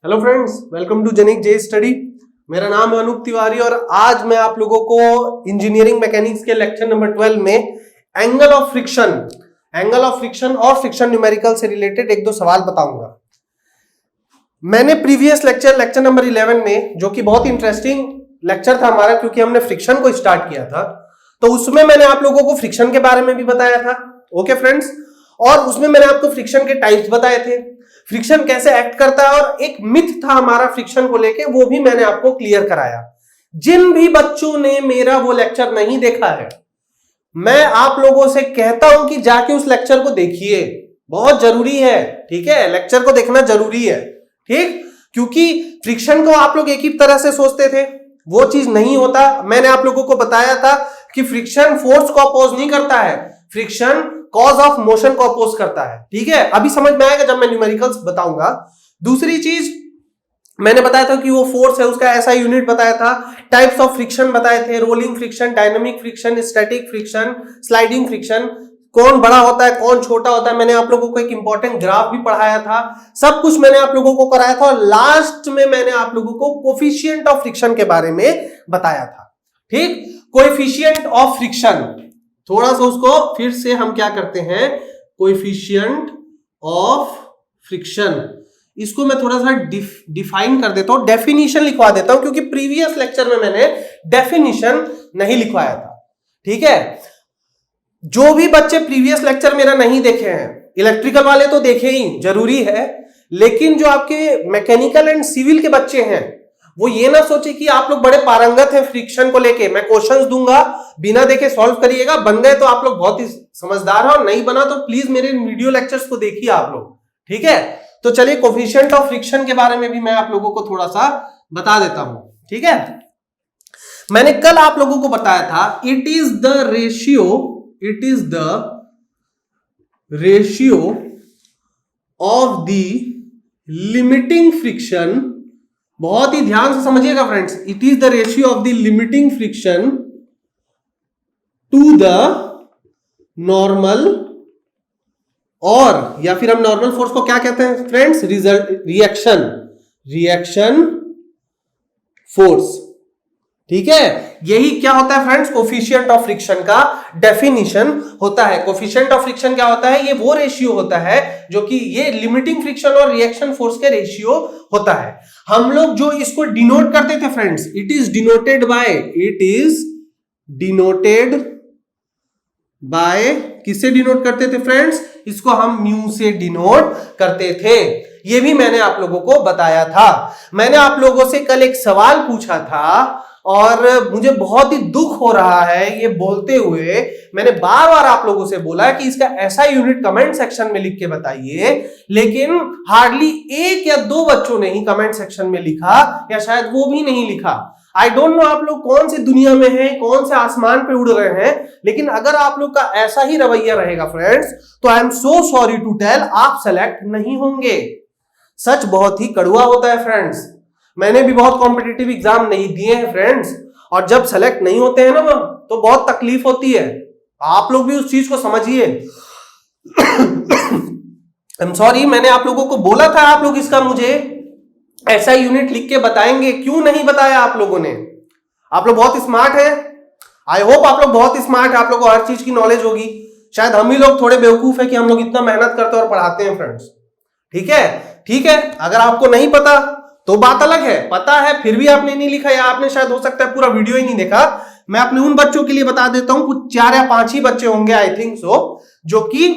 Hello friends, welcome to जेनिक J study. मेरा नाम है अनूप तिवारी और आज मैं आप लोगों को इंजीनियरिंग मैकेनिक्स के लेक्चर नंबर 12 में एंगल ऑफ फ्रिक्शन और फ्रिक्शन न्यूमेरिकल से रिलेटेड एक दो सवाल बताऊंगा। मैंने प्रीवियस लेक्चर नंबर 11 में, जो कि बहुत इंटरेस्टिंग लेक्चर था हमारा क्योंकि हमने फ्रिक्शन को स्टार्ट किया था, तो उसमें मैंने आप लोगों को फ्रिक्शन के बारे में भी बताया था। ओके फ्रेंड्स, और उसमें मैंने आपको फ्रिक्शन के टाइप्स बताए थे, फ्रिक्शन कैसे एक्ट करता है, और एक मिथ था हमारा फ्रिक्शन को लेके, वो भी मैंने आपको क्लियर कराया। जिन भी बच्चों ने मेरा वो लेक्चर नहीं देखा है, मैं आप लोगों से कहता हूं कि जाके उस लेक्चर को देखिए, बहुत जरूरी है। ठीक है, लेक्चर को देखना जरूरी है। ठीक, क्योंकि फ्रिक्शन को आप लोग एक ही तरह से सोचते थे, वो चीज नहीं होता। मैंने आप लोगों को बताया था कि फ्रिक्शन फोर्स को अपोज नहीं करता है, फ्रिक्शन कॉज ऑफ मोशन को अपोज करता है। ठीक है, अभी समझ में आएगा जब मैं न्यूमेरिकल्स बताऊंगा। दूसरी चीज मैंने बताया था कि वो फोर्स है, उसका ऐसा यूनिट बताया था। टाइप्स ऑफ फ्रिक्शन बताए थे, rolling friction, dynamic friction, static friction, sliding friction, कौन बड़ा होता है कौन छोटा होता है। मैंने आप लोगों को एक इंपॉर्टेंट ग्राफ भी पढ़ाया था, सब कुछ मैंने आप लोगों को कराया था। और लास्ट में मैंने आप लोगों को कोफिशिएंट ऑफ फ्रिक्शन के बारे में बताया था। ठीक, कोएफिशिएंट ऑफ फ्रिक्शन, थोड़ा सा उसको फिर से हम क्या करते हैं, कोएफिशिएंट ऑफ फ्रिक्शन, इसको मैं थोड़ा सा डिफाइन कर देता हूं, डेफिनेशन लिखवा देता हूं, क्योंकि प्रीवियस लेक्चर में मैंने डेफिनेशन नहीं लिखवाया था। ठीक है, जो भी बच्चे प्रीवियस लेक्चर मेरा नहीं देखे हैं, इलेक्ट्रिकल वाले तो देखे ही, जरूरी है, लेकिन जो आपके मैकेनिकल एंड सिविल के बच्चे हैं, वो ये ना सोचे कि आप लोग बड़े पारंगत हैं फ्रिक्शन को लेके, मैं क्वेश्चंस दूंगा, बिना देखे सॉल्व करिएगा, बन गए तो आप लोग बहुत ही समझदार हो, नहीं बना तो प्लीज मेरे वीडियो लेक्चर्स को देखिए आप लोग। ठीक है, तो चलिए कोफिशिएंट ऑफ फ्रिक्शन के बारे में भी मैं आप लोगों को थोड़ा सा बता देता हूं। ठीक है, मैंने कल आप लोगों को बताया था, it is the ratio of the limiting friction. बहुत ही ध्यान से समझिएगा friends, it is the ratio of the limiting friction to the normal, और या फिर हम नॉर्मल फोर्स को क्या कहते हैं फ्रेंड्स, रिएक्शन फोर्स। ठीक है, यही क्या होता है फ्रेंड्स, कोफिशिएंट ऑफ फ्रिक्शन का डेफिनेशन होता है। कोफिशिएंट ऑफ फ्रिक्शन क्या होता है, ये वो रेशियो होता है जो कि ये लिमिटिंग फ्रिक्शन और रिएक्शन फोर्स के रेशियो होता है। हम लोग जो इसको डिनोट करते थे friends, it is denoted by किससे डिनोट करते थे फ्रेंड्स, इसको हम म्यू से डिनोट करते थे। ये भी मैंने आप लोगों को बताया था। मैंने आप लोगों से कल एक सवाल पूछा था और मुझे बहुत ही दुख हो रहा है ये बोलते हुए, मैंने बार बार आप लोगों से बोला कि इसका ऐसा यूनिट कमेंट सेक्शन में लिख के बताइए, लेकिन हार्डली एक या दो बच्चों ने ही कमेंट सेक्शन में लिखा, या शायद वो भी नहीं लिखा। आई डोंट नो आप लोग कौन सी दुनिया में हैं, कौन से आसमान पे उड़ रहे हैं, लेकिन अगर आप लोग का ऐसा ही रवैया रहेगा फ्रेंड्स, तो I am so sorry to tell, आप सेलेक्ट नहीं होंगे। सच बहुत ही कड़वा होता है फ्रेंड्स, मैंने भी बहुत कॉम्पिटिटिव एग्जाम नहीं दिए हैं फ्रेंड्स, और जब सेलेक्ट नहीं होते हैं ना तो बहुत तकलीफ होती है। आप लोग भी उस चीज को समझिए। आई एम सॉरी, मैंने आप लोगों को बोला था आप लोग इसका मुझे ऐसा यूनिट लिख के बताएंगे, क्यों नहीं बताया आप लोगों ने। आप लोग बहुत स्मार्ट है, आई होप आप लोग बहुत स्मार्ट है, आप लोगों को हर चीज की नॉलेज होगी। शायद हम ही लोग थोड़े बेवकूफ है कि हम लोग इतना मेहनत करते हैं और पढ़ाते हैं फ्रेंड्स। ठीक है, ठीक है, अगर आपको नहीं पता तो बात अलग है, पता है फिर भी आपने नहीं लिखा, या आपने शायद हो सकता है पूरा वीडियो ही नहीं देखा। मैं अपने उन बच्चों के लिए बता देता हूं, कुछ 4 या 5 ही बच्चे होंगे आई थिंक सो, जो कि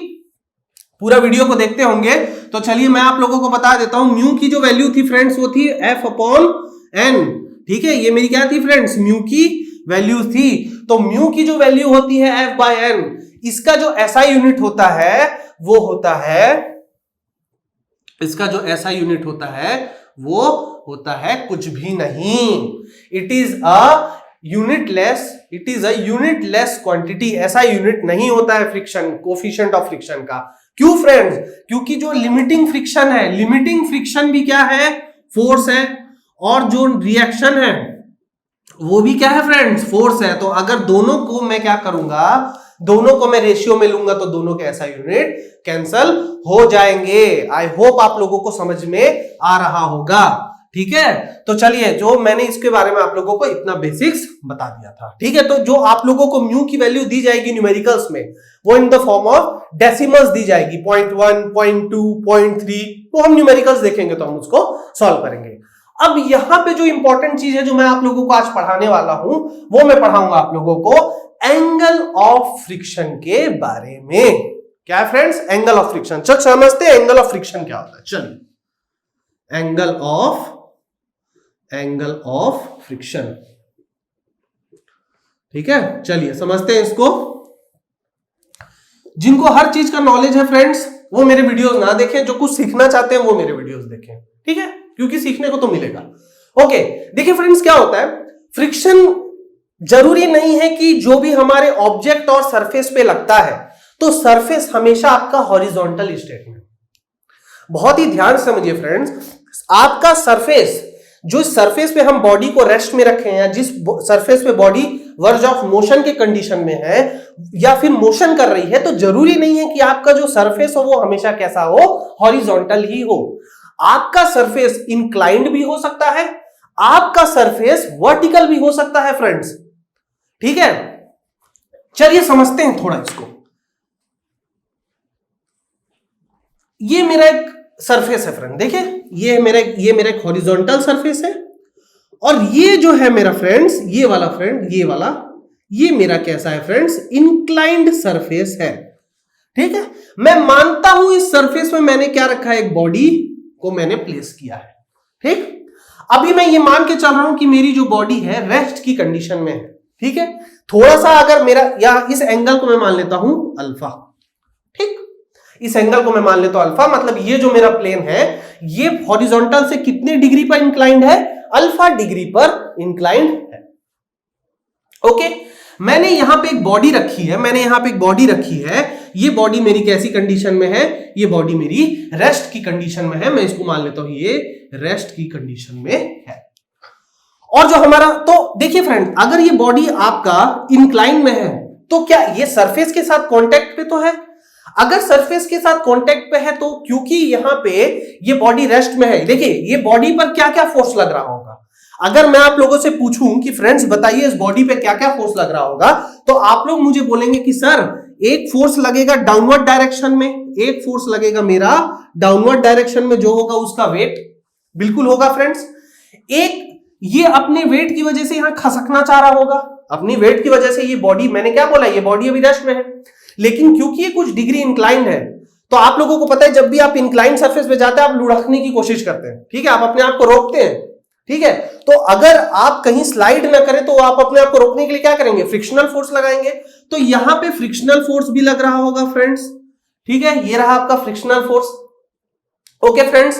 पूरा वीडियो को देखते होंगे। तो चलिए मैं आप लोगों को बता देता हूं, म्यू की जो वैल्यू थी फ्रेंड्स वो थी F/n। ठीक है, ये मेरी क्या थी फ्रेंड्स, म्यू की वैल्यू थी। तो म्यू की जो वैल्यू होती है F/n, इसका जो SI यूनिट होता है वो होता है, इसका जो SI यूनिट होता है वो होता है कुछ भी नहीं, it is a unitless quantity. SI unit नहीं होता है फ्रिक्शन, कोफिशिएंट ऑफ फ्रिक्शन का। क्यों फ्रेंड्स, क्योंकि जो लिमिटिंग फ्रिक्शन है, लिमिटिंग फ्रिक्शन भी क्या है, फोर्स है, और जो रिएक्शन है वो भी क्या है फ्रेंड्स, फोर्स है। तो अगर दोनों को मैं क्या करूंगा, दोनों को मैं रेशियो में लूंगा तो दोनों के SI यूनिट कैंसल हो जाएंगे। आई होप आप लोगों को समझ में आ रहा होगा, ठीक है। तो चलिए, जो मैंने इसके बारे में आप लोगों को इतना बेसिक्स बता दिया था, ठीक है। तो जो आप लोगों को म्यू की वैल्यू दी जाएगी न्यूमेरिकल्स में, वो in the form of decimals दी जाएगी, 0.1, 0.2, 0.3। तो हम न्यूमेरिकल्स देखेंगे तो हम उसको सॉल्व करेंगे। अब यहां पे जो इंपॉर्टेंट चीज है जो मैं आप लोगों को आज पढ़ाने वाला हूं, वो मैं पढ़ाऊंगा आप लोगों को एंगल ऑफ फ्रिक्शन के बारे में। क्या है फ्रेंड्स? Angle of friction. चल समझते हैं एंगल ऑफ फ्रिक्शन क्या होता है। चलिए, एंगल ऑफ फ्रिक्शन, ठीक है। चलिए समझते हैं इसको। जिनको हर चीज का नॉलेज है फ्रेंड्स, वो मेरे वीडियोस ना देखें, जो कुछ सीखना चाहते हैं वो मेरे वीडियोस देखें, ठीक है, क्योंकि सीखने को तो मिलेगा। ओके, देखिए फ्रेंड्स, क्या होता है फ्रिक्शन, जरूरी नहीं है कि जो भी हमारे ऑब्जेक्ट और सरफेस पे लगता है तो सरफेस हमेशा आपका हॉरिजॉन्टल स्टेट में। बहुत ही ध्यान से समझिए फ्रेंड्स, आपका सरफेस, जो सरफेस पे हम बॉडी को रेस्ट में रखे हैं, जिस सरफेस पे बॉडी वर्ज ऑफ मोशन के कंडीशन में है या फिर मोशन कर रही है, तो जरूरी नहीं है कि आपका जो सरफेस हो वो हमेशा कैसा हो, हॉरिजॉन्टल ही हो। आपका सरफेस इंक्लाइंड भी हो सकता है, आपका सरफेस वर्टिकल भी हो सकता है फ्रेंड्स, ठीक है। चलिए समझते हैं थोड़ा इसको। ये मेरा एक सरफेस है फ्रेंड, देखिए ये मेरा एक हॉरिजॉन्टल सरफेस है, और ये जो है मेरा फ्रेंड्स, ये वाला ये मेरा कैसा है फ्रेंड्स, इंक्लाइंड सरफेस है, ठीक है। मैं मानता हूं इस सरफेस में मैंने क्या रखा है, एक बॉडी को मैंने प्लेस किया है, ठीक। अभी मैं ये मान के चल रहा हूं कि मेरी जो बॉडी है रेस्ट की कंडीशन में है, ठीक है। थोड़ा सा अगर मेरा, या इस एंगल को मैं मान लेता हूं अल्फा, ठीक, इस एंगल को मैं मान लेता हूं अल्फा, मतलब ये जो मेरा प्लेन है ये हॉरिजॉन्टल से कितने डिग्री पर इंक्लाइंड है, अल्फा डिग्री पर इंक्लाइंड है। ओके, मैंने यहां पे एक बॉडी रखी है, ये बॉडी मेरी कैसी कंडीशन में है, ये बॉडी मेरी रेस्ट की कंडीशन में है, मैं इसको मान लेता हूं ये रेस्ट की कंडीशन में है। और जो हमारा, तो देखिए फ्रेंड, अगर ये बॉडी आपका इंक्लाइन में है तो क्या ये सरफेस के साथ कांटेक्ट पे तो है? अगर सरफेस के साथ कांटेक्ट पे है तो, क्योंकि यहां पे ये बॉडी रेस्ट में है, देखिए ये बॉडी पर क्या क्या फोर्स लग रहा होगा। अगर मैं आप लोगों से पूछूं कि फ्रेंड्स बताइए इस बॉडी पे क्या क्या फोर्स लग रहा होगा, तो आप लोग मुझे बोलेंगे कि सर एक फोर्स लगेगा डाउनवर्ड डायरेक्शन में, एक फोर्स लगेगा मेरा डाउनवर्ड डायरेक्शन में, जो होगा उसका वेट, बिल्कुल होगा फ्रेंड्स। एक ये अपने वेट की वजह से यहां खसकना चाह रहा होगा, अपनी वेट की वजह से ये बॉडी, मैंने क्या बोला, ये बॉडी अभी रेस्ट में है, लेकिन क्योंकि ये कुछ डिग्री इंक्लाइंड है, तो आप लोगों को पता है जब भी आप इंक्लाइंड सरफेस पे जाते हैं आप लुढ़कने की कोशिश करते हैं, ठीक है, आप अपने आप को रोकते हैं, ठीक है। तो अगर आप कहीं स्लाइड ना करें तो आप अपने आप को रोकने के लिए क्या करेंगे, फ्रिक्शनल फोर्स लगाएंगे। तो यहां पे फ्रिक्शनल फोर्स भी लग रहा होगा फ्रेंड्स, ठीक है, ये रहा आपका फ्रिक्शनल फोर्स। ओके फ्रेंड्स,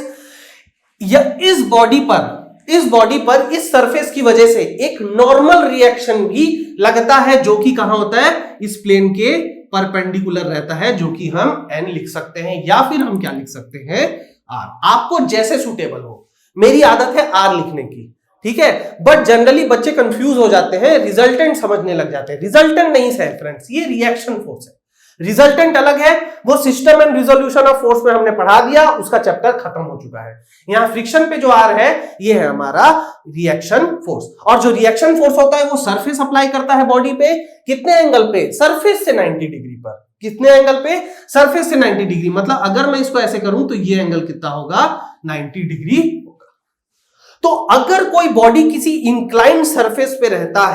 इस बॉडी पर इस सरफेस की वजह से एक नॉर्मल रिएक्शन भी लगता है, जो कि कहां होता है, इस प्लेन के परपेंडिकुलर रहता है, जो कि हम n लिख सकते हैं, या फिर हम क्या लिख सकते हैं, r। आपको जैसे सूटेबल हो, मेरी आदत है r लिखने की, ठीक है। बट जनरली बच्चे कंफ्यूज हो जाते हैं, रिजल्टेंट समझने लग जाते हैं। रिजल्टेंट नहीं है फ्रेंड्स, ये रिएक्शन फोर्स है, रिजल्टेंट अलग है, वो system and resolution of force में हमने पढ़ा दिया, उसका चैप्टर खत्म हो चुका है। यहां फ्रिक्शन पे जो आर है, ये है हमारा रिएक्शन फोर्स, और जो रिएक्शन फोर्स होता है वो सरफेस अप्लाई करता है बॉडी पे, कितने एंगल पे, सरफेस से 90 डिग्री पर, कितने एंगल पे, सरफेस से 90 डिग्री, मतलब अगर मैं इसको ऐसे करूं तो ये एंगल कितना होगा, 90 डिग्री होगा। तो अगर कोई बॉडी किसी इंक्लाइन सरफेस पे रहता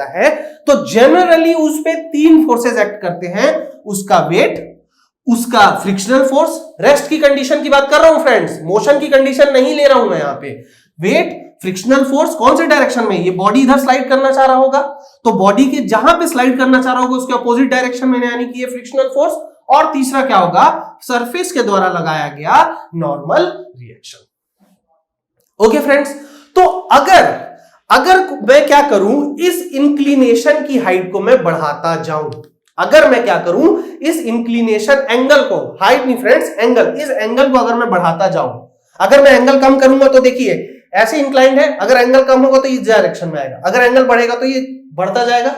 है, तो जनरली उस पे 3 फोर्सेस एक्ट करते हैं, उसका वेट, उसका फ्रिक्शनल फोर्स, रेस्ट की कंडीशन की बात कर रहा हूं फ्रेंड्स, मोशन की कंडीशन नहीं ले रहा हूं मैं यहां पे, वेट, फ्रिक्शनल फोर्स, कौन से डायरेक्शन में, ये बॉडी इधर स्लाइड करना चाह रहा होगा, तो बॉडी के जहां पे स्लाइड करना चाह रहा होगा उसके अपोजिट डायरेक्शन में, यानी कि ये फ्रिक्शनल फोर्स, और तीसरा क्या होगा, सरफेस के द्वारा लगाया गया नॉर्मल रिएक्शन। ओके फ्रेंड्स, तो अगर मैं क्या करूं, इस इंक्लिनेशन की हाइट को मैं बढ़ाता जाऊं, अगर मैं क्या करूं, इस इंक्लिनेशन एंगल को, हाइट नहीं फ्रेंड्स, एंगल, इस एंगल को अगर मैं बढ़ाता जाऊं, अगर मैं एंगल कम करूंगा तो देखिए ऐसे इंक्लाइंड है, अगर एंगल कम होगा तो इस डायरेक्शन में आएगा, अगर एंगल बढ़ेगा तो ये बढ़ता जाएगा।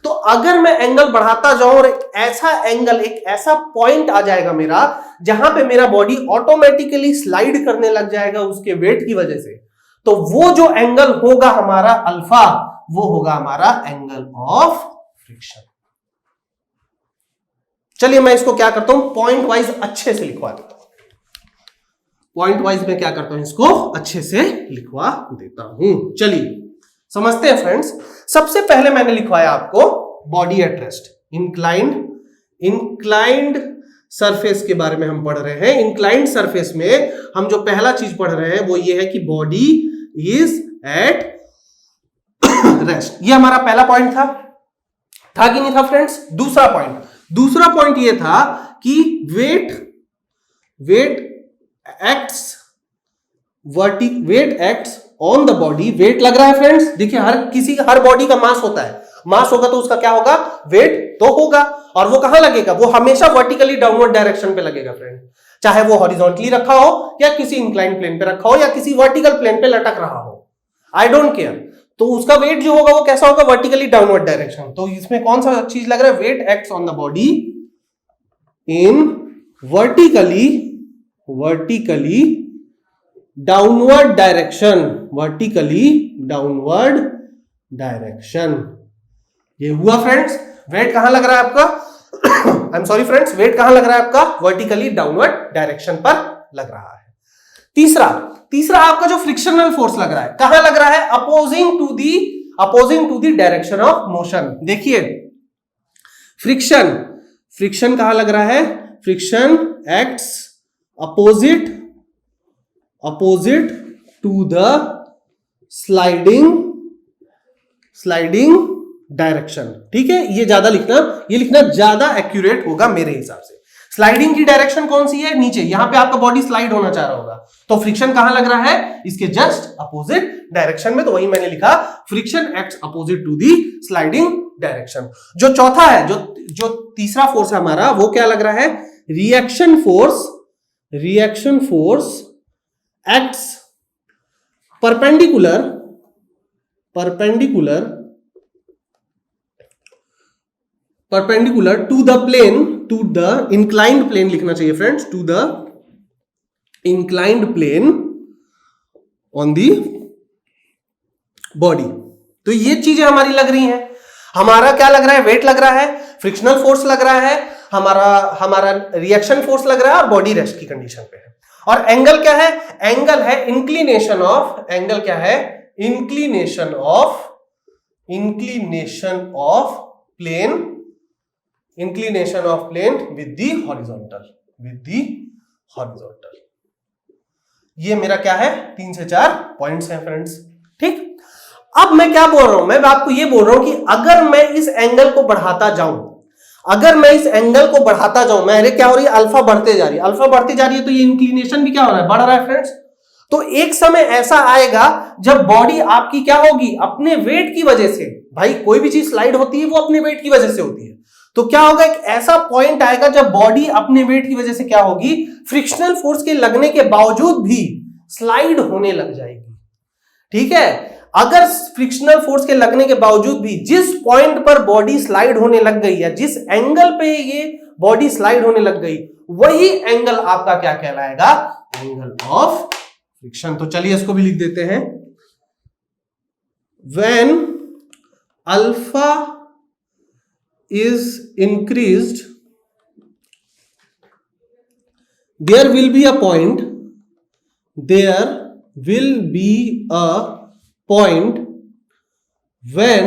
तो अगर मैं एंगल बढ़ाता जाऊं और एक ऐसा एंगल, एक ऐसा पॉइंट आ जाएगा मेरा जहां पे मेरा बॉडी ऑटोमेटिकली स्लाइड करने लग जाएगा उसके वेट की वजह से, तो वो जो एंगल होगा हमारा अल्फा, वो होगा हमारा एंगल ऑफ फ्रिक्शन। चलिए मैं इसको क्या करता हूं, पॉइंट वाइज अच्छे से लिखवा देता हूं। पॉइंट वाइज में क्या करता हूं, इसको अच्छे से लिखवा देता हूं। चलिए समझते हैं फ्रेंड्स। सबसे पहले मैंने लिखवाया आपको body at rest, inclined surface के बारे में हम पढ़ रहे हैं। इंक्लाइंड सरफेस में हम जो पहला चीज पढ़ रहे हैं वो ये है कि बॉडी इज एट रेस्ट। ये हमारा पहला पॉइंट था कि नहीं था फ्रेंड्स? दूसरा पॉइंट ये था कि weight acts on the body. Weight लग रहा है फ्रेंड्स, देखिए हर बॉडी का मास होता है, मास होगा तो उसका क्या होगा, वेट तो होगा, और वो कहां लगेगा, वो हमेशा वर्टिकली डाउनवर्ड डायरेक्शन पे लगेगा फ्रेंड, चाहे वो हॉरिजॉन्टली रखा हो या किसी इंक्लाइंड प्लेन पे रखा हो या किसी वर्टिकल प्लेन पे लटक रहा हो, आई डोंट केयर। तो उसका वेट जो होगा वो कैसा होगा, वर्टिकली डाउनवर्ड डायरेक्शन। तो इसमें कौन सा चीज लग रहा है, weight acts on the body in vertically downward direction. ये हुआ फ्रेंड्स, वेट कहां लग रहा है आपका, I am sorry friends, weight कहां लग रहा है आपका, वर्टिकली डाउनवर्ड डायरेक्शन पर लग रहा है। तीसरा आपका जो फ्रिक्शनल फोर्स लग रहा है, कहां लग रहा है, opposing to the direction of motion. देखिए फ्रिक्शन कहां लग रहा है, friction acts opposite to the sliding direction. ठीक है, ये लिखना ज्यादा एक्यूरेट होगा मेरे हिसाब से। स्लाइडिंग की डायरेक्शन कौन सी है, नीचे, यहां पे आपका बॉडी स्लाइड होना चाह रहा होगा, तो फ्रिक्शन कहां लग रहा है, इसके जस्ट अपोजिट डायरेक्शन में। तो वही मैंने लिखा, friction acts opposite to the sliding direction. जो चौथा है, जो तीसरा फोर्स है हमारा, वो क्या लग रहा है, reaction force acts perpendicular to the inclined plane लिखना चाहिए friends, to the inclined plane on the body. तो ये चीजें हमारी लग रही हैं। हमारा क्या लग रहा है, वेट लग रहा है, फ्रिक्शनल फोर्स लग रहा है, हमारा रिएक्शन फोर्स लग रहा है, और बॉडी रेस्ट की कंडीशन पे है। और एंगल क्या है, एंगल है inclination of plane with the horizontal. ये मेरा क्या है, 3 से 4 पॉइंट्स हैं फ्रेंड्स। ठीक, अब मैं क्या बोल रहा हूं, मैं आपको ये बोल रहा हूं कि अगर मैं इस एंगल को बढ़ाता जाऊं, मेरे क्या हो रही है, अल्फा बढ़ती जा रही है, तो ये इंक्लिनेशन भी क्या हो रहा है, बढ़ रहा है फ्रेंड्स। तो एक समय ऐसा आएगा जब बॉडी आपकी क्या होगी, अपने वेट की वजह से, भाई कोई भी चीज स्लाइड होती है वो अपने वेट की वजह से होती है, तो क्या होगा, एक ऐसा पॉइंट आएगा जब बॉडी अपने वेट की वजह से क्या होगी, फ्रिक्शनल फोर्स के लगने के बावजूद भी स्लाइड होने लग जाएगी। ठीक है, अगर फ्रिक्शनल फोर्स के लगने के बावजूद भी जिस पॉइंट पर बॉडी स्लाइड होने लग गई या जिस एंगल पे ये बॉडी स्लाइड होने लग गई, वही एंगल आपका क्या कहलाएगा, एंगल ऑफ फ्रिक्शन। तो चलिए इसको भी लिख देते हैं, when alpha is increased there will be a point when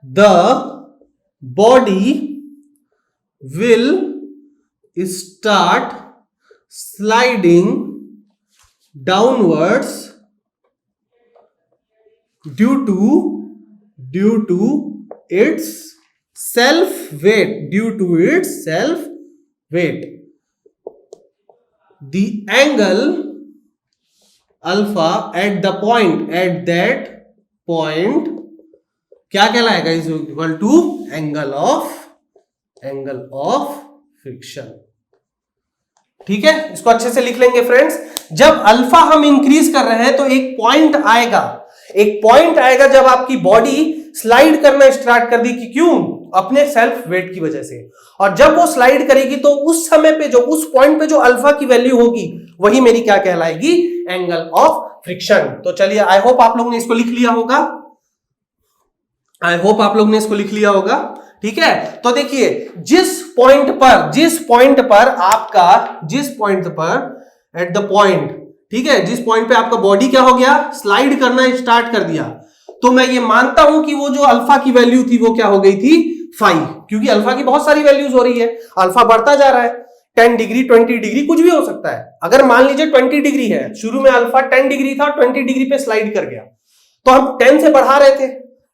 the body will start sliding downwards due to its self weight. The angle alpha at that point क्या कहलाएगा, is equal to angle of friction. ठीक है, इसको अच्छे से लिख लेंगे friends. जब अल्फा हम इंक्रीज कर रहे हैं तो एक पॉइंट आएगा जब आपकी बॉडी स्लाइड करना स्टार्ट कर दी। कि क्यों? अपने सेल्फ वेट की वजह से। और जब वो स्लाइड करेगी तो उस समय पे, जो उस पॉइंट पे जो अल्फा की वैल्यू होगी, वही मेरी क्या कहलाएगी? Angle of friction. तो चलिए, आई होप आप लोगों ने इसको लिख लिया होगा। आई होप आप लोगों ने इसको लिख लिया होगा। ठीक है, तो देखिए, जिस पॉइंट पर आपका, जिस पॉइंट पर, एट द पॉइंट, ठीक है, जिस पॉइंट पे आपका बॉडी क्या हो गया? स्लाइड करना स्टार्ट कर दिया, तो मैं ये मानता हूं कि वो जो अल्फा की वैल्यू थी वो क्या हो गई थी? 5। क्योंकि अल्फा की बहुत सारी वैल्यूज हो रही है, अल्फा बढ़ता जा रहा है, 10 डिग्री, 20 डिग्री, कुछ भी हो सकता है। अगर मान लीजिए 20 डिग्री है, शुरू में अल्फा 10 डिग्री था, 20 डिग्री पे स्लाइड कर गया, तो हम 10 से बढ़ा रहे थे।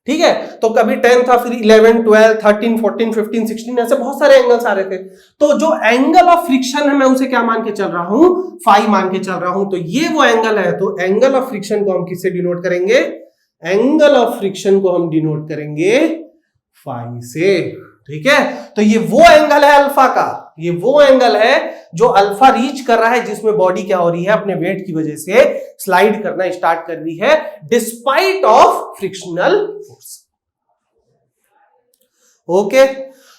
ठीक है, तो कभी 10 था, फिर 11, 12, 13, 14, 15, 16, ऐसे बहुत सारे एंगल्स आ रहे थे। तो जो एंगल ऑफ फ्रिक्शन है, मैं उसे क्या मान के चल रहा हूं? 5 मान के चल रहा हूं। तो ये वो एंगल है। तो एंगल ऑफ फ्रिक्शन को हम किससे डिनोट करेंगे? एंगल ऑफ फ्रिक्शन को हम डिनोट करेंगे 5 से। ठीक है, तो ये वो एंगल है अल्फा का, ये वो एंगल है जो अल्फा रीच कर रहा है, जिसमें बॉडी क्या हो रही है? अपने वेट की वजह से स्लाइड करना स्टार्ट कर रही है, despite of frictional force. Okay,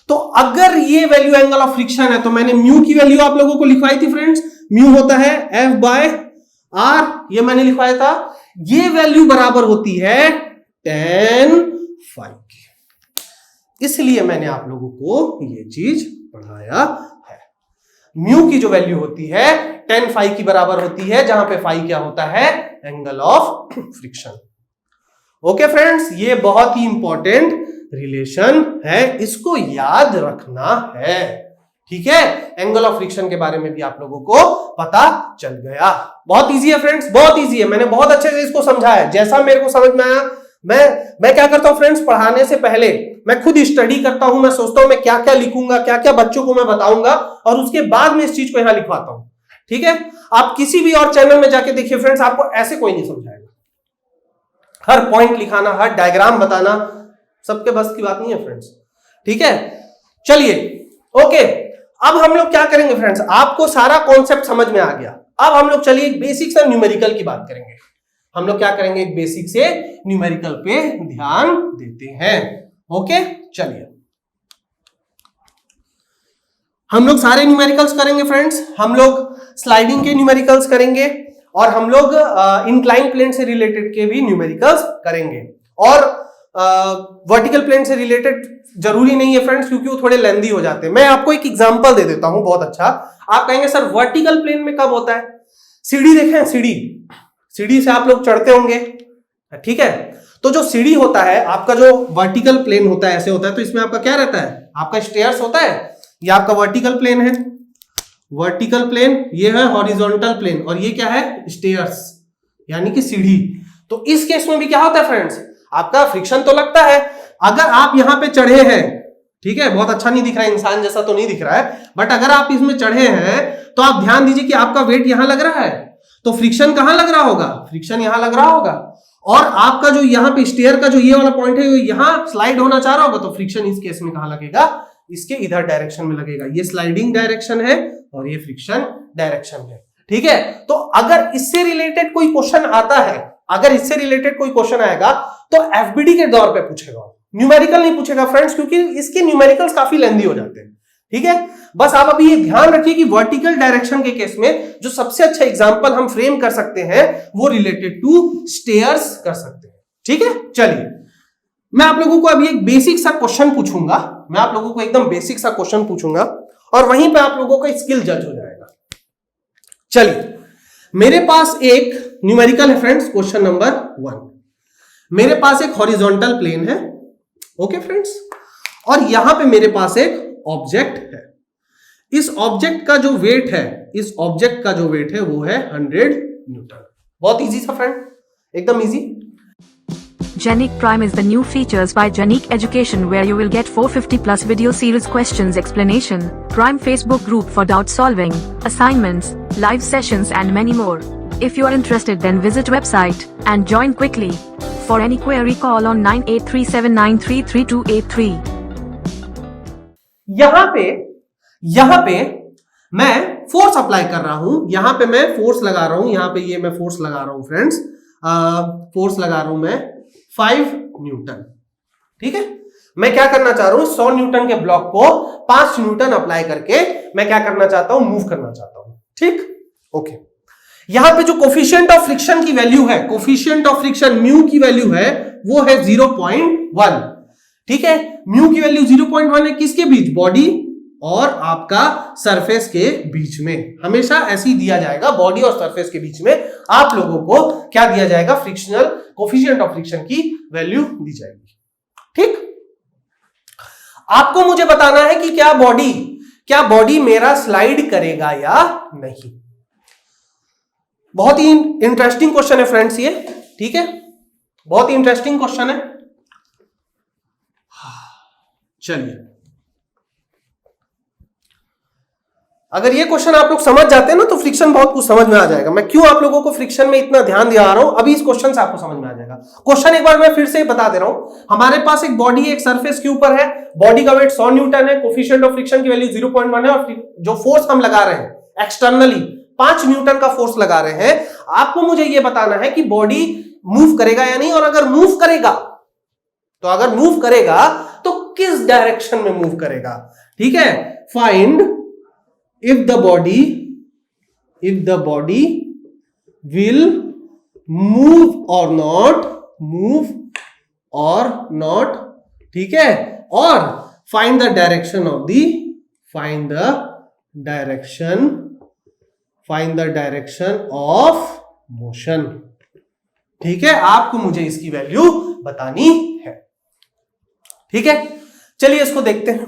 तो अगर ये वैल्यू एंगल ऑफ फ्रिक्शन है, तो मैंने म्यू की वैल्यू आप लोगों को लिखवाई थी फ्रेंड्स। म्यू होता है F/R, ये मैंने लिखवाया था। ये वैल्यू बराबर होती है tan phi की, इसलिए मैंने आप लोगों को ये चीज पढ़ाया है। म्यू की जो वैल्यू होती है tan phi की बराबर होती है, जहां पे phi क्या होता है? Angle of friction. Okay friends, ये बहुत ही इंपॉर्टेंट रिलेशन है, इसको याद रखना है। ठीक है, एंगल ऑफ फ्रिक्शन के बारे में भी आप लोगों को पता चल गया। बहुत इजी है फ्रेंड्स, बहुत इजी है। मैंने बहुत अच्छे से इसको समझाया, जैसा मेरे को समझ में आया। मैं क्या करता हूं फ्रेंड्स, पढ़ाने से पहले मैं खुद स्टडी करता हूं, मैं सोचता हूं मैं क्या क्या लिखूंगा, क्या क्या बच्चों को मैं बताऊंगा, और उसके बाद में इस चीज को यहां लिखवाता हूं। ठीक है, आप किसी भी और चैनल में जाके देखिए फ्रेंड्स, आपको ऐसे कोई नहीं समझाएगा। हर पॉइंट लिखाना, हर डायग्राम बताना सबके बस की बात नहीं है फ्रेंड्स। ठीक है, चलिए, ओके, अब हम लोग क्या करेंगे फ्रेंड्स, आपको सारा कॉन्सेप्ट समझ में आ गया। अब हम लोग चलिए एक बेसिक सा न्यूमेरिकल की बात करेंगे। हम लोग क्या करेंगे? एक बेसिक से न्यूमेरिकल पे ध्यान देते हैं। ओके, चलिए, हम लोग सारे न्यूमेरिकल्स करेंगे फ्रेंड्स। हम लोग स्लाइडिंग के न्यूमेरिकल्स करेंगे, और हम लोग इंक्लाइन प्लेन से रिलेटेड के भी न्यूमेरिकल्स करेंगे। और वर्टिकल प्लेन से रिलेटेड जरूरी नहीं है फ्रेंड्स, क्योंकि वो थोड़े लेंदी हो जाते हैं। मैं आपको एक एग्जांपल दे देता हूं बहुत अच्छा। आप कहेंगे सर वर्टिकल प्लेन में कब होता है? सीढ़ी देखें, सीढ़ी से आप लोग चढ़ते होंगे। ठीक है, तो जो सीढ़ी होता है आपका, जो वर्टिकल प्लेन होता है, ऐसे होता है, तो इसमें आपका क्या रहता है? आपका स्टेयर्स होता है। ये आपका वर्टिकल प्लेन है, वर्टिकल प्लेन, ये है हॉरिजॉन्टल प्लेन, और ये क्या है? स्टेयर्स, यानी कि सीढ़ी। तो इस केस में भी क्या होता है फ्रेंड्स? आपका फ्रिक्शन तो लगता है। अगर आप यहां पे चढ़े हैं, ठीक है, बहुत अच्छा नहीं दिख रहा है, इंसान जैसा तो नहीं दिख रहा है, बट अगर आप इसमें चढ़े हैं तो आप ध्यान दीजिए कि आपका वेट यहां लग रहा है, तो फ्रिक्शन कहां लग रहा होगा? फ्रिक्शन यहां लग रहा होगा। और आपका जो यहां पे स्टेयर का जो ये वाला पॉइंट है, यहां स्लाइड होना चाह रहा होगा, तो फ्रिक्शन इस केस में कहां लगेगा? इसके इधर डायरेक्शन में लगेगा। ये स्लाइडिंग डायरेक्शन है और ये फ्रिक्शन डायरेक्शन है। ठीक है, तो अगर इससे रिलेटेड कोई क्वेश्चन आता है, अगर इससे रिलेटेड कोई क्वेश्चन आएगा, तो एफबीडी के दौर पे पूछेगा, न्यूमेरिकल नहीं पूछेगा फ्रेंड्स, क्योंकि इसके न्यूमेरिकल्स काफी लेंदी हो जाते हैं। ठीक है, बस आप अभी ये ध्यान रखिए कि वर्टिकल डायरेक्शन के केस में जो सबसे अच्छा एग्जांपल हम फ्रेम कर सकते हैं, वो रिलेटेड टू स्टेयर्स कर सकते हैं। ठीक है, चलिए, मैं आप लोगों को अभी एक बेसिक सा क्वेश्चन पूछूंगा, मैं आप लोगों को एकदम बेसिक सा क्वेश्चन पूछूंगा, और वहीं पे आप लोगों का स्किल जज हो जाएगा। चलिए, मेरे पास एक न्यूमेरिकल है फ्रेंड्स, क्वेश्चन नंबर 1। मेरे पास एक हॉरिजॉन्टल प्लेन है, ओके फ्रेंड्स, और यहां पे मेरे पास एक ऑब्जेक्ट है। इस ऑब्जेक्ट का जो वेट है, इस ऑब्जेक्ट का जो वेट है वो है 100 न्यूटन। बहुत इजी सा फ्रेंड, एकदम easy. Genic Prime is the new features by Genic Education, where you will get 450 plus video series questions explanation, Prime Facebook group for doubt solving, assignments, live sessions and many more. If you are interested, then visit website and join quickly. For any query, call on 9837933283. यहां पे मैं force apply कर रहा हूं, यहां पे मैं force लगा रहा हूं, यहां पे ये मैं फोर्स लगा रहा हूं फ्रेंड्स, फोर्स लगा रहा हूं मैं 5 न्यूटन। ठीक है, मैं क्या करना चाह रहा हूं, 100 न्यूटन के ब्लॉक को 5 न्यूटन अप्लाई करके मैं क्या करना चाहता हूं, मूव करना चाहता हूं। ठीक, ओके। यहां पे जो कोफिशिएंट ऑफ फ्रिक्शन की वैल्यू है, कोफिशिएंट ऑफ फ्रिक्शन म्यू की वैल्यू है वो है 0.1। ठीक है, म्यू की वैल्यू 0.1 है किसके बीच, बॉडी और आपका सरफेस के बीच में। हमेशा ऐसे ही दिया जाएगा, बॉडी और सरफेस के बीच में आप लोगों को क्या दिया जाएगा, फ्रिक्शनल कोफिशिएंट ऑफ फ्रिक्शन की वैल्यू दी जाएगी। ठीक, आपको मुझे बताना है कि क्या बॉडी मेरा स्लाइड करेगा या नहीं। बहुत ही इंटरेस्टिंग क्वेश्चन है फ्रेंड्स ये। ठीक है, बहुत ही इंटरेस्टिंग क्वेश्चन है। चलिए, अगर ये क्वेश्चन आप लोग समझ जाते हैं ना तो फ्रिक्शन बहुत कुछ समझ में आ जाएगा। मैं क्यों आप लोगों को फ्रिक्शन में इतना ध्यान दिला रहा हूं, अभी इस क्वेश्चन से आपको समझ में आ जाएगा। क्वेश्चन एक बार मैं फिर से बता दे रहा हूं। हमारे पास एक बॉडी एक सरफेस के ऊपर है, बॉडी का वेट 100 न्यूटन है, कोफिशिएंट ऑफ फ्रिक्शन की वैल्यू 0.1 है, और जो फोर्स हम लगा रहे हैं एक्सटर्नली 5 न्यूटन का फोर्स लगा रहे हैं। आपको मुझे यह बताना है कि बॉडी मूव करेगा या नहीं, और अगर मूव करेगा तो किस डायरेक्शन में मूव करेगा। ठीक है, find if the body will move or not, ठीक है, और find the direction of motion। ठीक है, आपको मुझे इसकी वैल्यू बतानी है। ठीक है, चलिए इसको देखते हैं।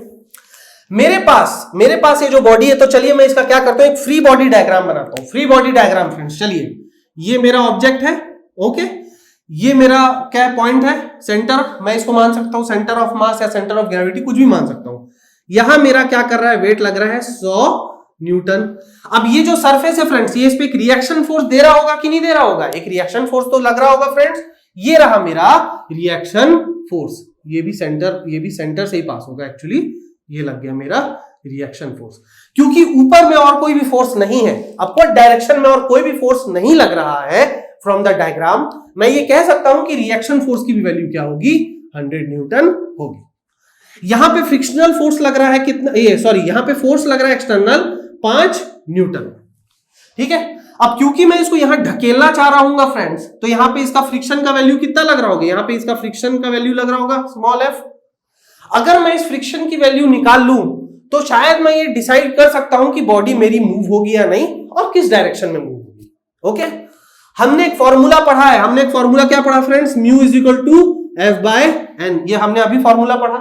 मेरे पास ये जो बॉडी है, तो चलिए मैं इसका क्या करता हूं, एक फ्री बॉडी डायग्राम बनाता हूं। फ्री बॉडी डायग्राम फ्रेंड्स, चलिए ये मेरा ऑब्जेक्ट है, ओके, ये मेरा क्या पॉइंट है, सेंटर, मैं इसको मान सकता हूं सेंटर ऑफ मास या सेंटर ऑफ ग्रेविटी, कुछ भी मान सकता हूं। यहां मेरा क्या कर रहा है, वेट लग रहा है 100 न्यूटन। अब ये जो सरफेस है फ्रेंड्स, ये इस पे एक रिएक्शन फोर्स दे रहा होगा कि नहीं दे रहा होगा, एक रिएक्शन फोर्स तो लग रहा होगा फ्रेंड्स। ये रहा मेरा रिएक्शन फोर्स, ये भी सेंटर से ही पास होगा एक्चुअली, ये लग गया मेरा रिएक्शन फोर्स। क्योंकि ऊपर में और कोई भी फोर्स नहीं है, अपवर्ड डायरेक्शन में और कोई भी फोर्स नहीं लग रहा है फ्रॉम द डायग्राम, मैं ये कह सकता हूं कि रिएक्शन फोर्स की भी वैल्यू क्या होगी, 100 न्यूटन होगी। यहां पे फ्रिक्शनल फोर्स लग रहा है कितना, यहां पे फोर्स लग रहा है एक्सटर्नल 5 न्यूटन। ठीक है, अब क्योंकि मैं इसको यहां ढकेलना चाह रहा हूं फ्रेंड्स, तो यहां पे इसका फ्रिक्शन का वैल्यू कितना लग रहा होगा, यहां पे इसका फ्रिक्शन का वैल्यू लग रहा होगा स्मॉल f। अगर मैं इस फ्रिक्शन की वैल्यू निकाल लूं तो शायद मैं ये डिसाइड कर सकता हूं कि बॉडी मेरी मूव होगी या नहीं, और किस डायरेक्शन में मूव होगी। ओके, हमने एक फॉर्मूला पढ़ा है, हमने एक फॉर्मूला क्या पढ़ा friends, mu is equal to F by N, ये हमने अभी फॉर्मूला पढ़ा।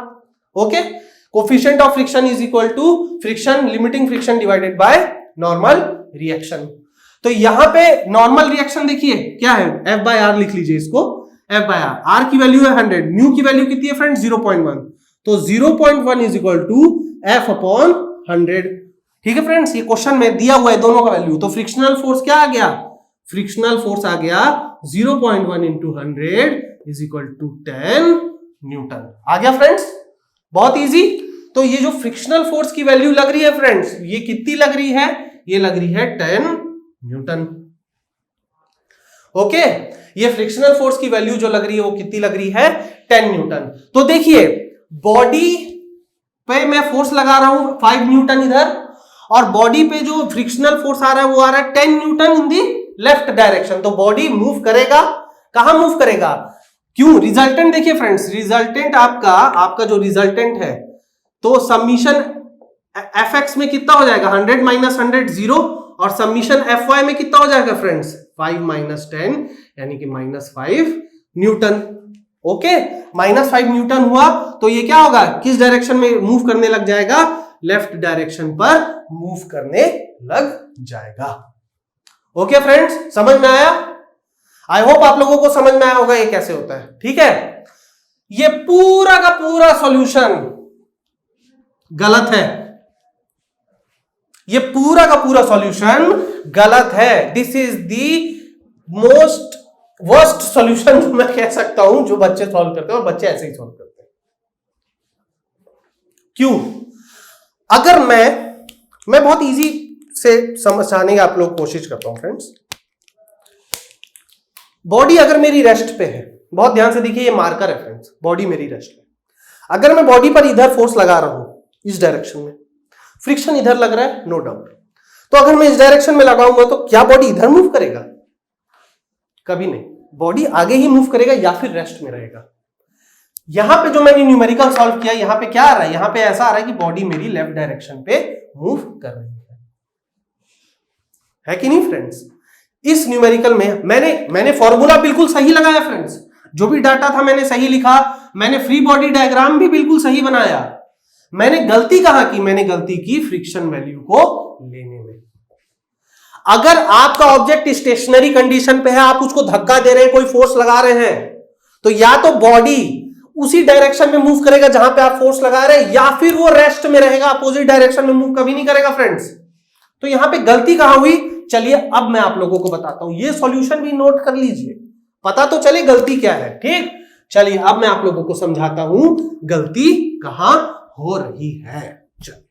Okay, coefficient of friction is equal to friction limiting friction divided by normal reaction. तो यहां पे नॉर्मल रिएक्शन देखिए क्या है, एफ बाय आर लिख लीजिए इसको, एफ बाय आर, आर की वैल्यू है 100, म्यू की वैल्यू कितनी है फ्रेंड्स 0.1, तो 0.1 is equal to F upon 100। ठीक है फ्रेंड्स, ये क्वेश्चन में दिया हुआ है दोनों का वैल्यू। तो फ्रिक्शनल फोर्स क्या आ गया, फ्रिक्शनल फोर्स आ गया 0.1 into 100 is equal to 10 newton. आ गया फ्रेंड्स, बहुत इजी। तो ये जो फ्रिक्शनल फोर्स की वैल्यू लग रही है फ्रेंड्स, ये कितनी लग रही है, ये लग रही है 10 न्यूटन। ओके, ये फ्रिक्शनल फोर्स की वैल्यू जो लग रही है वो कितनी लग रही है, 10 न्यूटन। तो देखिए बॉडी पे मैं फोर्स लगा रहा हूं 5 न्यूटन इधर, और बॉडी पे जो फ्रिक्शनल फोर्स आ रहा है वो आ रहा है 10 न्यूटन इन दी लेफ्ट डायरेक्शन। तो बॉडी मूव करेगा, कहां मूव करेगा, क्यों, रिजल्टेंट देखिए फ्रेंड्स, रिजल्टेंट आपका जो रिजल्टेंट है, तो समीशन एफ एक्स में कितना हो जाएगा, 100 माइनस 100 0, और समीशन एफ वाई में कितना हो जाएगा फ्रेंड्स 5 माइनस 10 यानी कि -5 न्यूटन। ओके, -5 न्यूटन हुआ तो ये क्या होगा, किस डायरेक्शन में मूव करने लग जाएगा, लेफ्ट डायरेक्शन पर मूव करने लग जाएगा। ओके फ्रेंड्स, समझ में आया, आई होप आप लोगों को समझ में आया होगा ये कैसे होता है। ठीक है, ये पूरा का पूरा सॉल्यूशन गलत है, ये पूरा का पूरा सॉल्यूशन गलत है। This is the most worst solution जो मैं कह सकता हूं जो बच्चे सॉल्व करते हैं, और बच्चे ऐसे ही सॉल्व करते हैं। क्यों, अगर मैं बहुत इजी से समझाने की आप लोग कोशिश करता हूं फ्रेंड्स। बॉडी अगर मेरी रेस्ट पे है, बहुत ध्यान से देखिए, ये मार्कर है फ्रेंड्स, बॉडी मेरी रेस्ट पे, अगर मैं बॉडी पर इधर फोर्स लगा रहा हूं इस डायरेक्शन में, फ्रिक्शन इधर लग रहा है, नो डाउट। तो अगर मैं इस डायरेक्शन में लगाऊंगा तो क्या बॉडी इधर मूव करेगा? कभी नहीं, बॉडी आगे ही मूव करेगा या फिर रेस्ट में रहेगा। यहां पे जो मैंने न्यूमेरिकल सॉल्व किया, यहां पे क्या आ रहा है? यहां पे ऐसा आ रहा है कि बॉडी मेरी लेफ्ट डायरेक्शन पे मूव कर रही है कि नहीं फ्रेंड्स? इस न्यूमेरिकल में मैंने फॉर्मूला बिल्कुल सही लगाया फ्रेंड्स, जो भी डाटा था मैंने सही लिखा, मैंने फ्री बॉडी डायग्राम भी बिल्कुल सही बनाया। मैंने गलती कहां की? मैंने गलती की फ्रिक्शन वैल्यू को लेने में। अगर आपका ऑब्जेक्ट स्टेशनरी कंडीशन पे है, आप उसको धक्का दे रहे हैं, कोई फोर्स लगा रहे हैं, तो या तो बॉडी उसी डायरेक्शन में मूव करेगा जहां पे आप फोर्स लगा रहे हैं, या फिर वो रेस्ट में रहेगा, अपोजिट डायरेक्शन में मूव कभी नहीं करेगा फ्रेंड्स। तो यहां पे गलती कहां हुई? चलिए अब मैं आप लोगों को बताता हूं, ये सॉल्यूशन भी नोट कर लीजिए, पता तो चले गलती क्या है। ठीक, चलिए अब मैं आप लोगों को समझाता हूं गलती कहां हो रही है। चलिए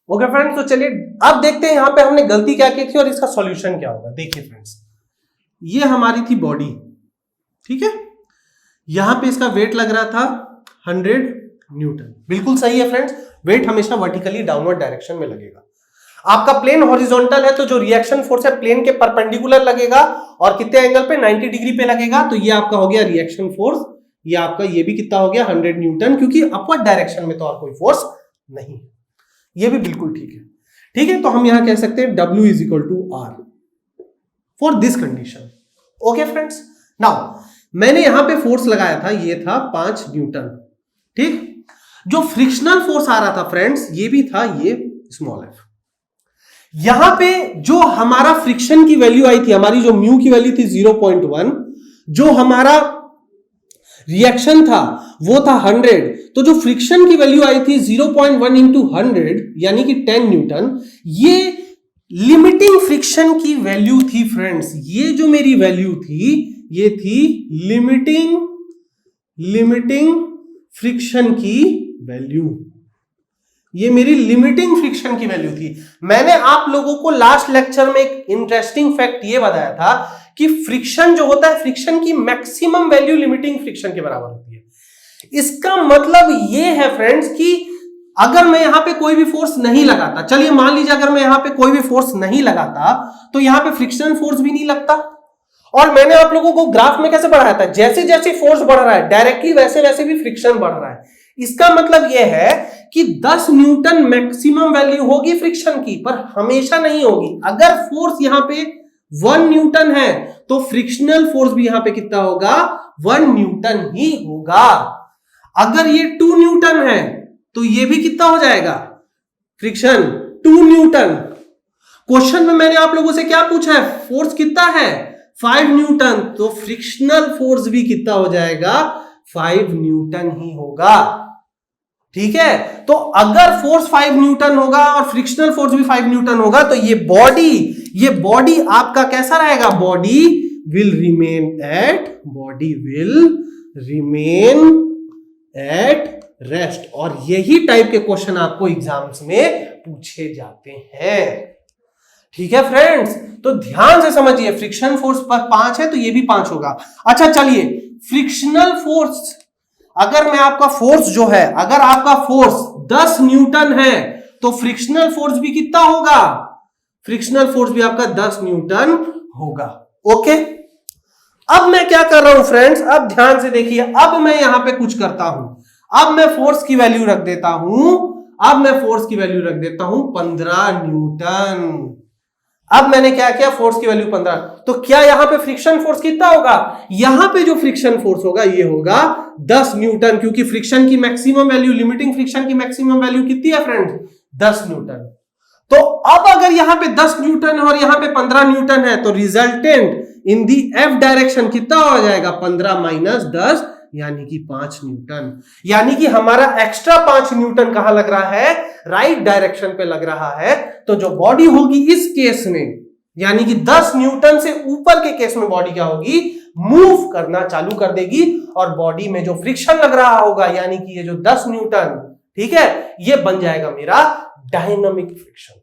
ओके फ्रेंड्स, तो चलिए अब देखते हैं यहां पे हमने गलती क्या की थी और इसका सॉल्यूशन क्या होगा। देखिए फ्रेंड्स, ये हमारी थी बॉडी, ठीक है, यहां पे इसका वेट लग रहा था 100 न्यूटन, बिल्कुल सही है फ्रेंड्स। वेट हमेशा वर्टिकली डाउनवर्ड डायरेक्शन में लगेगा। आपका प्लेन हॉरिजॉन्टल है तो जो रिएक्शन फोर्स है प्लेन के परपेंडिकुलर लगेगा और कितने एंगल पे? 90 डिग्री पे लगेगा। तो ये आपका हो गया रिएक्शन फोर्स, ये आपका ये भी कितना हो गया? 100 न्यूटन, क्योंकि अपवर्ड डायरेक्शन में तो और कोई फोर्स नहीं है। ये भी बिल्कुल ठीक है। ठीक है, तो हम यहां कह सकते हैं W is equal to R for this condition. Okay friends, now मैंने यहां पे फोर्स लगाया था, ये था 5 न्यूटन। ठीक, जो फ्रिक्शनल फोर्स आ रहा था फ्रेंड्स, ये भी था ये स्मॉल f। यहां पे जो हमारा फ्रिक्शन की वैल्यू आई थी, हमारी जो म्यू की वैल्यू थी 0.1, जो हमारा रिएक्शन था वो था 100, तो जो फ्रिक्शन की वैल्यू आई थी 0.1 इंटू 100 यानी कि 10 न्यूटन, ये लिमिटिंग फ्रिक्शन की वैल्यू थी फ्रेंड्स। ये जो मेरी वैल्यू थी ये थी लिमिटिंग फ्रिक्शन की वैल्यू, ये मेरी लिमिटिंग फ्रिक्शन की वैल्यू थी। मैंने आप लोगों को लास्ट लेक्चर में एक इंटरेस्टिंग फैक्ट ये बताया था कि फ्रिक्शन जो होता है, फ्रिक्शन की मैक्सिमम वैल्यू लिमिटिंग फ्रिक्शन के बराबर होती है। इसका मतलब ये है फ्रेंड्स कि अगर मैं यहां पे कोई भी फोर्स नहीं लगाता, चलिए मान लीजिए अगर मैं यहां पे कोई भी फोर्स नहीं लगाता तो यहां पे फ्रिक्शन फोर्स भी नहीं लगता। और मैंने आप लोगों को ग्राफ में कैसे बढ़ाया था, जैसे जैसे फोर्स बढ़ रहा है डायरेक्टली वैसे वैसे भी फ्रिक्शन बढ़ रहा है। इसका मतलब यह है कि 10 न्यूटन मैक्सिमम वैल्यू होगी फ्रिक्शन की, पर हमेशा नहीं होगी। अगर फोर्स यहां पे 1 न्यूटन है तो फ्रिक्शनल फोर्स भी यहां पे कितना होगा? 1 न्यूटन ही होगा। अगर ये 2 न्यूटन है तो ये भी कितना हो जाएगा? Friction 2 Newton. क्वेश्चन में मैंने आप लोगों से क्या पूछा है? फोर्स कितना है? 5 न्यूटन, तो फ्रिक्शनल फोर्स भी कितना हो जाएगा? 5 न्यूटन ही होगा। ठीक है, तो अगर फोर्स 5 न्यूटन होगा और फ्रिक्शनल फोर्स भी 5 न्यूटन होगा तो ये बॉडी आपका कैसा रहेगा? Body will remain at rest. और यही टाइप के क्वेश्चन आपको एग्जाम्स में पूछे जाते हैं। ठीक है फ्रेंड्स, तो ध्यान से समझिए, फ्रिक्शन फोर्स पर 5 है तो ये भी 5 होगा। अच्छा चलिए, फ्रिक्शनल फोर्स, अगर मैं आपका फोर्स जो है, अगर आपका फोर्स 10 न्यूटन है तो फ्रिक्शनल फोर्स भी कितना होगा? फ्रिक्शनल फोर्स भी आपका 10 न्यूटन होगा। ओके, अब मैं क्या कर रहा हूं फ्रेंड्स, अब ध्यान से देखिए, अब मैं यहां पे कुछ करता हूं। अब मैं फोर्स की वैल्यू रख देता हूं, 15 न्यूटन। अब मैंने क्या किया? फोर्स की वैल्यू 15, तो क्या यहां पे फ्रिक्शन फोर्स कितना होगा? यहां पे जो फ्रिक्शन फोर्स होगा ये होगा 10 न्यूटन, क्योंकि फ्रिक्शन की मैक्सिमम वैल्यू, लिमिटिंग फ्रिक्शन की मैक्सिमम वैल्यू कितनी है फ्रेंड्स? 10 न्यूटन। तो अब अगर यहां पे 10 न्यूटन और यहां पे 15 न्यूटन है तो resultant in the F direction कितना हो जाएगा? 15 माइनस 10 यानी कि 5 न्यूटन। यानी कि हमारा एक्स्ट्रा 5 न्यूटन कहां लग रहा है? राइट डायरेक्शन पे लग रहा है। तो जो बॉडी होगी इस केस में, यानी कि 10 न्यूटन से ऊपर के केस में बॉडी क्या होगी? मूव करना चालू कर देगी। और बॉडी में जो फ्रिक्शन लग रहा होगा, यानी कि ये जो 10 न्यूटन, ठीक है, ये बन जाएगा मेरा डायनामिक फ्रिक्शन।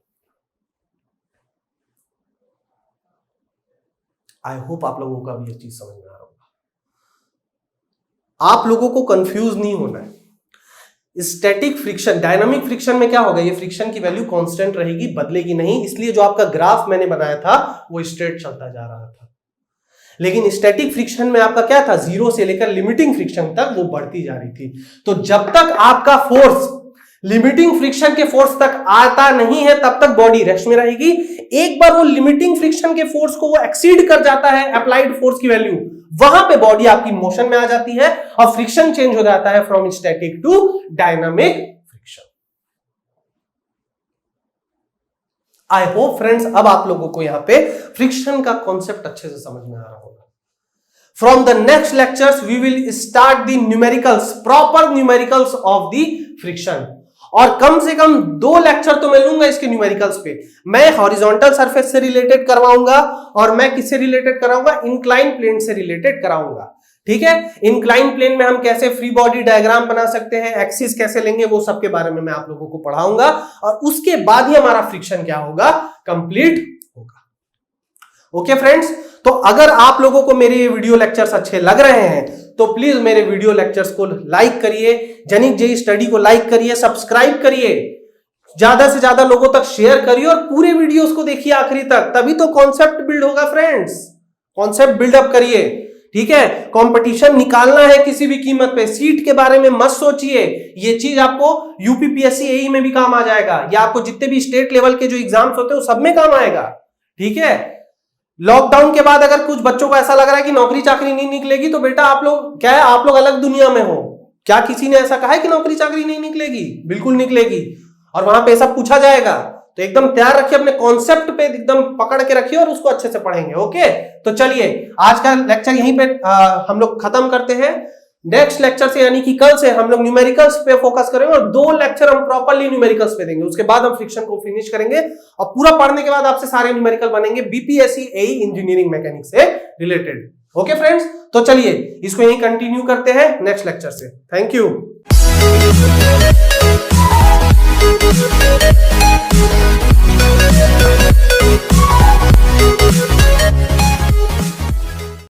आई होप आप लोगों को भी ये चीज समझ में आ रहा होगा। आप लोगों को कंफ्यूज नहीं होना है। स्टैटिक फ्रिक्शन, डायनामिक फ्रिक्शन में क्या होगा, ये फ्रिक्शन की वैल्यू कांस्टेंट रहेगी, बदलेगी नहीं, इसलिए जो आपका ग्राफ मैंने बनाया था वो स्ट्रेट चलता जा रहा था। लेकिन स्टैटिक फ्रिक्शन में आपका क्या था, जीरो से लेकर लिमिटिंग फ्रिक्शन तक वो बढ़ती जा रही थी। तो जब तक आपका फोर्स लिमिटिंग फ्रिक्शन के फोर्स तक आता नहीं है तब तक बॉडी रेस्ट में रहेगी। एक बार वो लिमिटिंग फ्रिक्शन के फोर्स को वो एक्सीड कर जाता है अप्लाइड फोर्स की वैल्यू, वहां पे बॉडी आपकी मोशन में आ जाती है और फ्रिक्शन चेंज हो जाता है from static to dynamic friction. I hope friends अब आप लोगों को यहां पे फ्रिक्शन का कॉन्सेप्ट अच्छे से समझ में आ रहा होगा। From the next lectures we will start the numericals, proper numericals of the friction, और कम से कम 2 लेक्चर तो मैं लूंगा इसके न्यूमेरिकल्स पे। मैं हॉरिजॉन्टल सरफेस से रिलेटेड करवाऊंगा और मैं किससे रिलेटेड कराऊंगा, इंक्लाइन प्लेन से रिलेटेड कराऊंगा। ठीक है, इंक्लाइन प्लेन में हम कैसे फ्री बॉडी डायग्राम बना सकते हैं, एक्सिस कैसे लेंगे, वो सब के बारे में मैं आप लोगों को पढ़ाऊंगा और उसके बाद ही हमारा फ्रिक्शन क्या होगा, कंप्लीट होगा। ओके फ्रेंड्स, तो अगर आप लोगों को मेरे ये वीडियो लेक्चर्स अच्छे लग रहे हैं तो प्लीज मेरे वीडियो लेक्चर्स को लाइक करिए, जेनिक जेईई स्टडी को लाइक करिए, सब्सक्राइब करिए, ज्यादा से ज्यादा लोगों तक शेयर करिए और पूरे वीडियोस को देखिए आखिरी तक, तभी तो कॉन्सेप्ट बिल्ड होगा फ्रेंड्स। कॉन्सेप्ट बिल्डअप करिए, ठीक है। कंपटीशन निकालना है किसी भी कीमत पे, सीट के बारे में मत सोचिए, ये चीज आपको यूपीपीएससी एई में भी काम आ जाएगा, या आपको जितने भी स्टेट लेवल के जो एग्जाम्स होते हैं वो सब में काम आएगा। ठीक है, लॉकडाउन के बाद अगर कुछ बच्चों को ऐसा लग रहा है कि नौकरी चाकरी नहीं निकलेगी, तो बेटा आप लोग क्या है, आप लोग अलग दुनिया में हो। क्या किसी ने ऐसा कहा है कि नौकरी चाकरी नहीं निकलेगी? बिल्कुल निकलेगी, और वहां पे सब पूछा जाएगा। तो एकदम तैयार रखिए, अपने कॉन्सेप्ट पे एकदम पकड़ के रखिए और उसको अच्छे से पढ़ेंगे। ओके, तो चलिए आज का लेक्चर यहीं पे हम लोग खत्म करते हैं। नेक्स्ट लेक्चर से यानी कि कल से हम लोग न्यूमेरिकल्स पे फोकस करेंगे और 2 लेक्चर हम प्रॉपर्ली न्यूमेरिकल्स पे देंगे। उसके बाद हम फ्रिक्शन को फिनिश करेंगे और पूरा पढ़ने के बाद आपसे सारे न्यूमेरिकल बनेंगे बीपीएससी एई इंजीनियरिंग मैकेनिक्स से रिलेटेड। ओके फ्रेंड्स, तो चलिए इसको यहीं कंटिन्यू करते हैं नेक्स्ट लेक्चर से। Thank you.